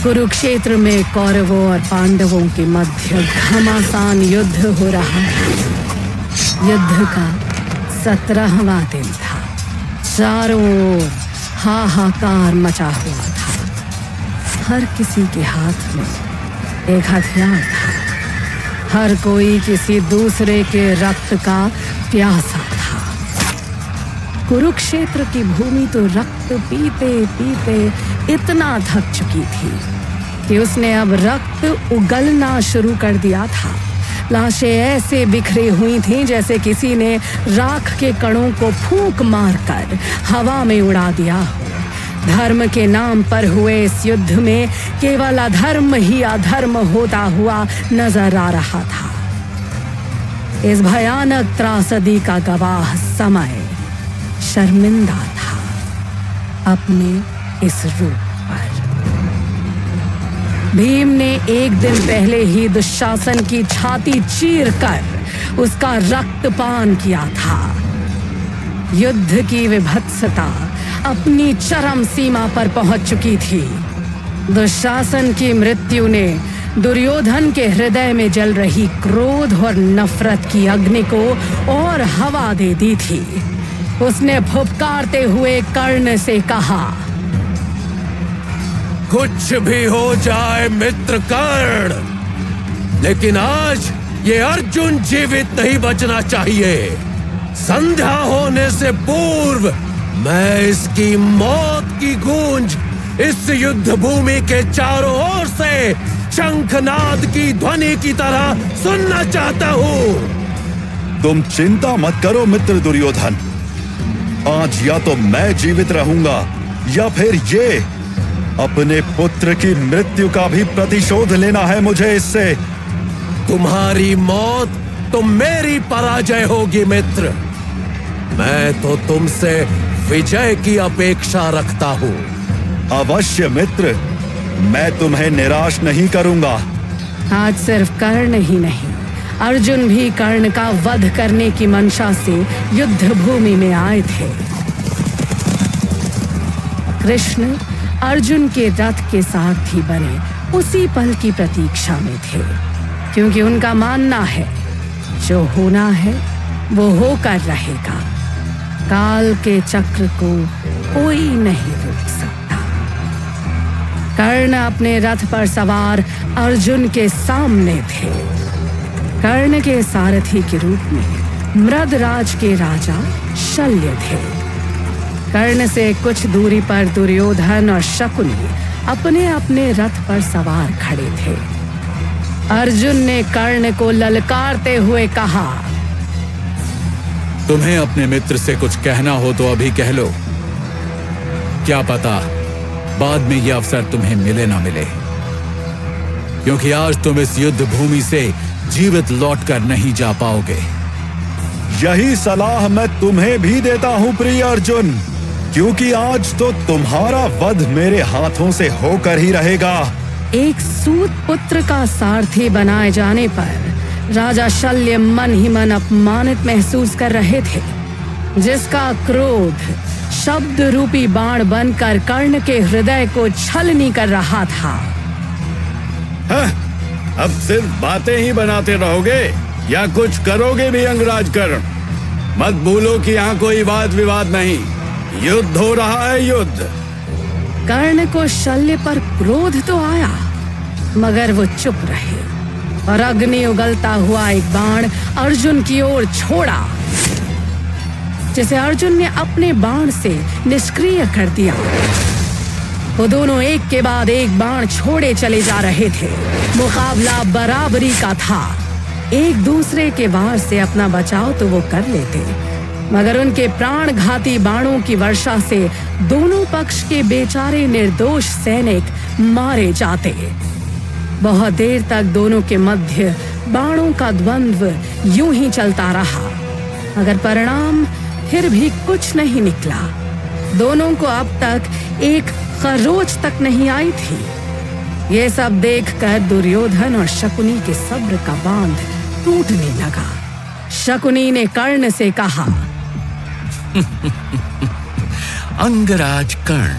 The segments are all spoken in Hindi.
कुरुक्षेत्र में कौरवों और पांडवों के मध्य घमासान युद्ध हो रहा है। युद्ध का 17वां दिन था। चारों ओर हाहाकार मचा हुआ था। हर किसी के हाथ में एक हथियार था। हर कोई किसी दूसरे के रक्त का प्यासा था। कुरुक्षेत्र की भूमि तो रक्त पीते पीते इतना थक चुकी थी कि उसने अब रक्त उगलना शुरू कर दिया था। लाशें ऐसे बिखरी हुई थीं जैसे किसी ने राख के कणों को फूंक मारकर हवा में उड़ा दिया हो। धर्म के नाम पर हुए इस युद्ध में केवल अधर्म ही अधर्म होता हुआ नजर आ रहा था। इस भयानक त्रासदी का गवाह समय शर्मिंदा था अपने इस रूप पर। भीम ने एक दिन पहले ही दुशासन की छाती चीरकर उसका रक्तपान किया था। युद्ध की विभत्सता अपनी चरम सीमा पर पहुंच चुकी थी। दुशासन की मृत्यु ने दुर्योधन के हृदय में जल रही क्रोध और नफरत की अग्नि को और हवा दे दी थी। उसने फुफकारते हुए कर्ण से कहा, कुछ भी हो जाए मित्र कर्ण, लेकिन आज ये अर्जुन जीवित नहीं बचना चाहिए। संध्या होने से पूर्व मैं इसकी मौत की गूंज इस युद्ध भूमि के चारों ओर से शंखनाद की ध्वनि की तरह सुनना चाहता हूँ। तुम चिंता मत करो मित्र दुर्योधन। आज या तो मैं जीवित रहूंगा या फिर ये। अपने पुत्र की मृत्यु का भी प्रतिशोध लेना है मुझे इससे। तुम्हारी मौत तो मेरी पराजय होगी मित्र। मैं तो तुमसे विजय की अपेक्षा रखता हूँ। अवश्य मित्र, मैं तुम्हें निराश नहीं करूंगा। आज सिर्फ कर्ण ही नहीं, अर्जुन भी कर्ण का वध करने की मंशा से युद्ध भूमि में आए थे। कृष्ण अर्जुन के रथ के सारथी बने उसी पल की प्रतीक्षा में थे, क्योंकि उनका मानना है जो होना है वो होकर रहेगा। काल के चक्र को कोई नहीं रोक सकता। कर्ण अपने रथ पर सवार अर्जुन के सामने थे। कर्ण के सारथी के रूप में मृधराज के राजा शल्य थे। कर्ण से कुछ दूरी पर दुर्योधन और शकुनी अपने अपने रथ पर सवार खड़े थे। अर्जुन ने कर्ण को ललकारते हुए कहा, तुम्हें अपने मित्र से कुछ कहना हो तो अभी कह लो। क्या पता बाद में यह अवसर तुम्हें मिले ना मिले, क्योंकि आज तुम इस युद्ध भूमि से जीवित लौटकर नहीं जा पाओगे। यही सलाह मैं तुम्हें भी देता हूँ प्रिय अर्जुन, क्योंकि आज तो तुम्हारा वध मेरे हाथों से होकर ही रहेगा। एक सूत पुत्र का सारथी बनाए जाने पर राजा शल्य मन ही मन अपमानित महसूस कर रहे थे, जिसका क्रोध शब्द रूपी बाण बनकर कर्ण के हृदय को छलनी कर रहा था। अब सिर्फ बातें ही बनाते रहोगे या कुछ करोगे भी अंगराज कर्ण? मत भूलो कि यहाँ कोई वाद विवाद नहीं, युद्ध हो रहा है, युद्ध। कर्ण को शल्य पर क्रोध तो आया, मगर वो चुप रहे और अग्नि उगलता हुआ एक बाण अर्जुन की ओर छोड़ा, जिसे अर्जुन ने अपने बाण से निष्क्रिय कर दिया। वो दोनों एक के बाद एक बाण छोड़े चले जा रहे थे। मुकाबला बराबरी का था। एक दूसरे के वार से अपना बचाव तो वो कर लेते, मगर उनके प्राणघाती बाणों की वर्षा से दोनों पक्ष के बेचारे निर्दोष सैनिक मारे जाते। बहुत देर तक दोनों के मध्य बाणों का द्वंद्व यूं ही चलता रहा, मगर परिणाम फिर भी कुछ नहीं निकला। दोनों को अब तक एक खरोच तक नहीं आई थी। ये सब देखकर दुर्योधन और शकुनी के सब्र का बांध टूटने लगा। शकुनी ने कर्ण से कहा, अंगराज कर्ण,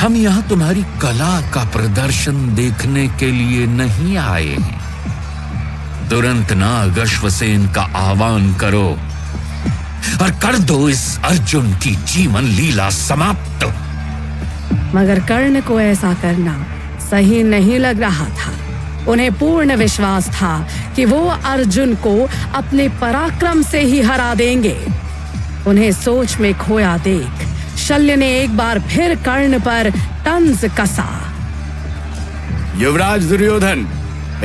हम यहाँ तुम्हारी कला का प्रदर्शन देखने के लिए नहीं आए हैं। तुरंत नाग अश्वसेन का आह्वान करो और कर दो इस अर्जुन की जीवन लीला समाप्त। मगर कर्ण को ऐसा करना सही नहीं लग रहा था। उन्हें पूर्ण विश्वास था कि वो अर्जुन को अपने पराक्रम से ही हरा देंगे। उन्हें सोच में खोया देख शल्य ने एक बार फिर कर्ण पर तंज कसा। युवराज दुर्योधन,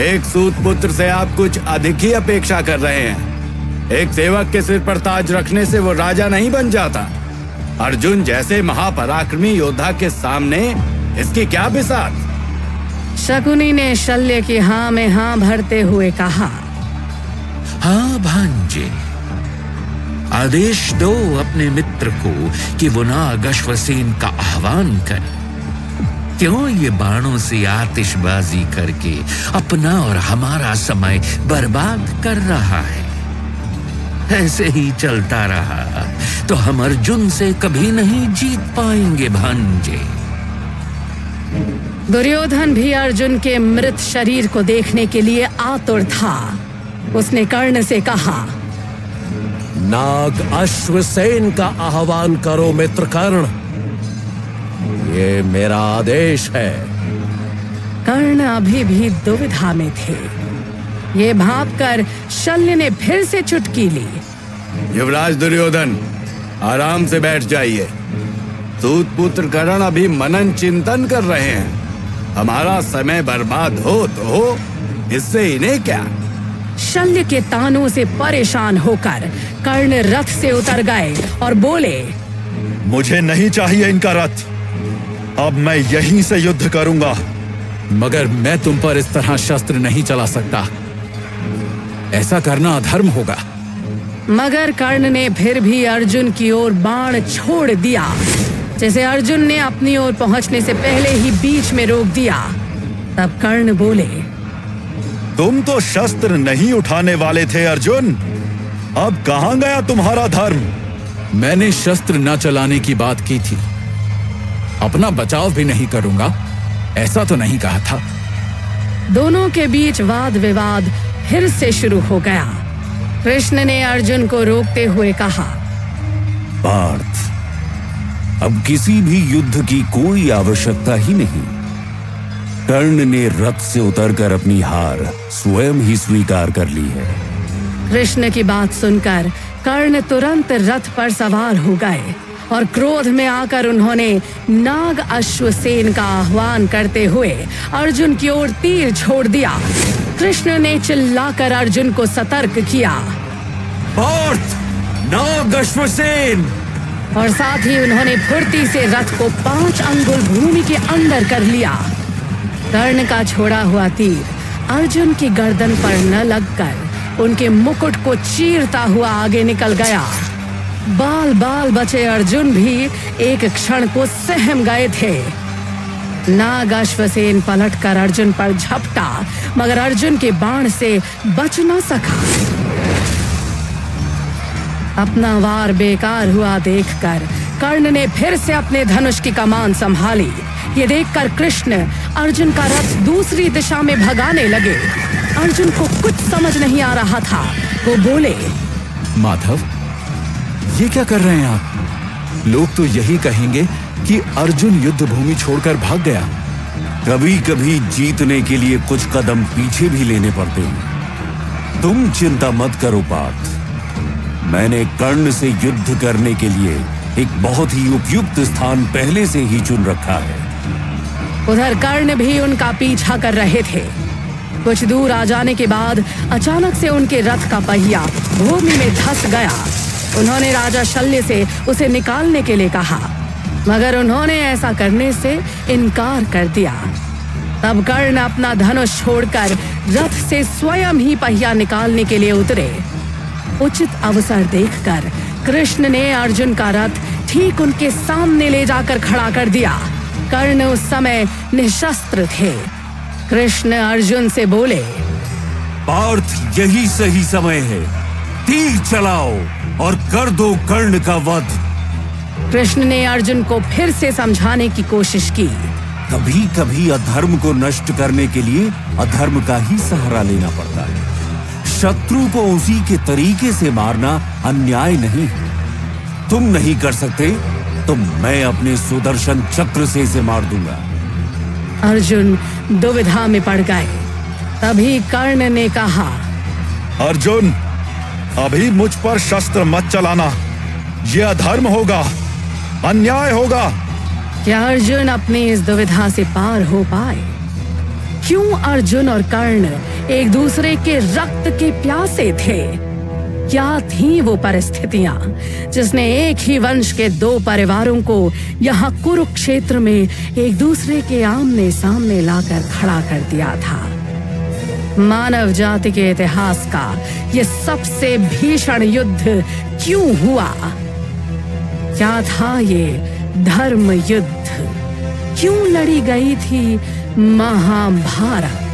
एक सूत पुत्र से आप कुछ अधिक ही अपेक्षा कर रहे हैं। एक सेवक के सिर पर ताज रखने से वो राजा नहीं बन जाता। अर्जुन जैसे महापराक्रमी योद्धा के सामने इसकी क्या बिसात। शकुनी ने शल्य की हाँ में हाँ भरते हुए कहा, हाँ भांजे, आदेश दो अपने मित्र को कि वो नाग अश्वसेन का आह्वान करे। क्यों ये बाणों से आतिशबाजी करके अपना और हमारा समय बर्बाद कर रहा है। ऐसे ही चलता रहा तो हम अर्जुन से कभी नहीं जीत पाएंगे भांजे। दुर्योधन भी अर्जुन के मृत शरीर को देखने के लिए आतुर था। उसने कर्ण से कहा, नाग अश्वसेन का आह्वान करो मित्र कर्ण, ये मेरा आदेश है। कर्ण अभी भी दुविधा में थे। ये भांपकर शल्य ने फिर से चुटकी ली। युवराज दुर्योधन, आराम से बैठ जाइए। सूत पुत्र कर्ण अभी मनन चिंतन कर रहे हैं। हमारा समय बर्बाद हो तो हो, इससे इन्हें क्या। शल्य के तानों से परेशान होकर कर्ण रथ से उतर गए और बोले, मुझे नहीं चाहिए इनका रथ। अब मैं यहीं से युद्ध करूंगा। मगर मैं तुम पर इस तरह शस्त्र नहीं चला सकता। ऐसा करना अधर्म होगा। मगर कर्ण ने फिर भी अर्जुन की ओर बाण छोड़ दिया, जिसे अर्जुन ने अपनी ओर पहुंचने से पहले ही बीच में रोक दिया। तब कर्ण बोले, तुम तो शस्त्र नहीं उठाने वाले थे अर्जुन। अब कहां गया तुम्हारा धर्म। मैंने शस्त्र न चलाने की बात की थी। अपना बचाव भी नहीं करूंगा, ऐसा तो नहीं कहा था। दोनों के बीच वाद विवाद फिर से शुरू हो गया। कृष्ण ने अर्जुन को रोकते हुए कहा, पार्थ, अब किसी भी युद्ध की कोई आवश्यकता ही नहीं। कर्ण ने रथ से उतरकर अपनी हार स्वयं ही स्वीकार कर ली है। कृष्ण की बात सुनकर कर्ण तुरंत रथ पर सवार हो गए और क्रोध में आकर उन्होंने नाग अश्वसेन का आह्वान करते हुए अर्जुन की ओर तीर छोड़ दिया। कृष्ण ने चिल्लाकर अर्जुन को सतर्क किया, पार्थ, नाग अश्वसेन। और साथ ही उन्होंने फुर्ती से रथ को 5 अंगुल भूमि के अंदर कर लिया। कर्ण का छोड़ा हुआ तीर अर्जुन की गर्दन पर न लगकर उनके मुकुट को चीरता हुआ आगे निकल गया। बाल बाल बचे अर्जुन भी एक क्षण को सहम गए थे। नाग अश्वसेन पलटकर अर्जुन पर झपटा, मगर अर्जुन के बाण से बच न सका। अपना वार बेकार हुआ देखकर कर्ण ने फिर से अपने धनुष की कमान संभाली। ये देखकर कृष्ण अर्जुन का रथ दूसरी दिशा में भगाने लगे। अर्जुन को कुछ समझ नहीं आ रहा था। वो बोले, माधव, ये क्या कर रहे हैं आप? लोग तो यही कहेंगे कि अर्जुन युद्ध भूमि छोड़कर भाग गया। कभी कभी जीतने के लिए कुछ कदम पीछे भी लेने पड़ते हैं। तुम चिंता मत करो पार्थ। मैंने कर्ण से युद्ध करने के लिए एक बहुत ही उपयुक्त स्थान पहले से ही चुन रखा है। उधर कर्ण भी उनका पीछा कर रहे थे। कुछ दूर आ जाने के बाद अचानक से उनके रथ का पहिया भूमि में धंस गया। उन्होंने राजा शल्य से उसे निकालने के लिए कहा, मगर उन्होंने ऐसा करने से इनकार कर दिया। तब कर्ण अपना धनुष छोड़कर रथ से स्वयं ही पहिया निकालने के लिए उतरे। उचित अवसर देखकर कृष्ण ने अर्जुन का रथ ठीक उनके सामने ले जाकर खड़ा कर दिया। कर्ण उस समय निशस्त्र थे। कृष्ण अर्जुन से बोले, पार्थ, यही सही समय है। तीर चलाओ और कर दो कर्ण का वध। कृष्ण ने अर्जुन को फिर से समझाने की कोशिश की। कभी कभी अधर्म को नष्ट करने के लिए अधर्म का ही सहारा लेना पड़ता है। शत्रु को उसी के तरीके से मारना अन्याय नहीं है। तुम नहीं कर सकते तो मैं अपने सुदर्शन चक्र से इसे मार दूंगा। अर्जुन दुविधा में पड़ गए। तभी कर्ण ने कहा, अर्जुन, अभी मुझ पर शस्त्र मत चलाना। यह अधर्म होगा, अन्याय होगा। क्या अर्जुन अपनी इस दुविधा से पार हो पाए? क्यों अर्जुन और कर्ण एक दूसरे के रक्त के प्यासे थे? क्या थी वो परिस्थितियां जिसने एक ही वंश के दो परिवारों को यहाँ कुरुक्षेत्र में एक दूसरे के आमने सामने लाकर खड़ा कर दिया था? मानव जाति के इतिहास का ये सबसे भीषण युद्ध क्यों हुआ? क्या था ये धर्म युद्ध? क्यों लड़ी गई थी महाभारत?